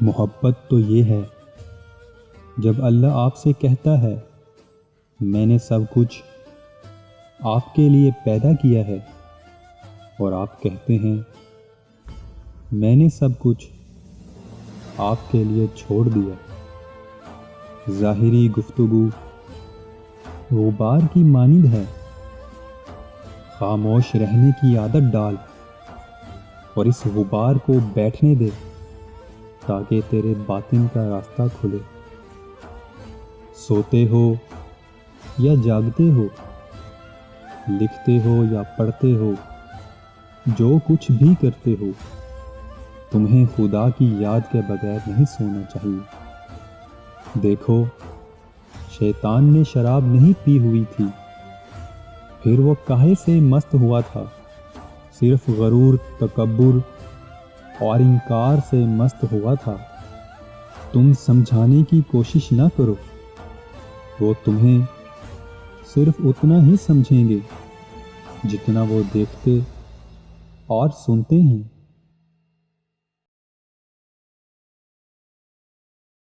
محبت تو یہ ہے جب اللہ آپ سے کہتا ہے میں نے سب کچھ آپ کے لیے پیدا کیا ہے، اور آپ کہتے ہیں میں نے سب کچھ آپ کے لیے چھوڑ دیا۔ ظاہری گفتگو غبار کی مانند ہے، خاموش رہنے کی عادت ڈال اور اس غبار کو بیٹھنے دے تاکہ تیرے باطن کا راستہ کھلے۔ سوتے ہو یا جاگتے ہو، لکھتے ہو یا پڑھتے ہو، جو کچھ بھی کرتے ہو، تمہیں خدا کی یاد کے بغیر نہیں سونا چاہیے۔ دیکھو، شیطان نے شراب نہیں پی ہوئی تھی، پھر وہ کاہے سے مست ہوا تھا؟ صرف غرور، تکبر اور انکار سے مست ہوا تھا۔ تم سمجھانے کی کوشش نہ کرو، وہ تمہیں صرف اتنا ہی سمجھیں گے جتنا وہ دیکھتے اور سنتے ہیں۔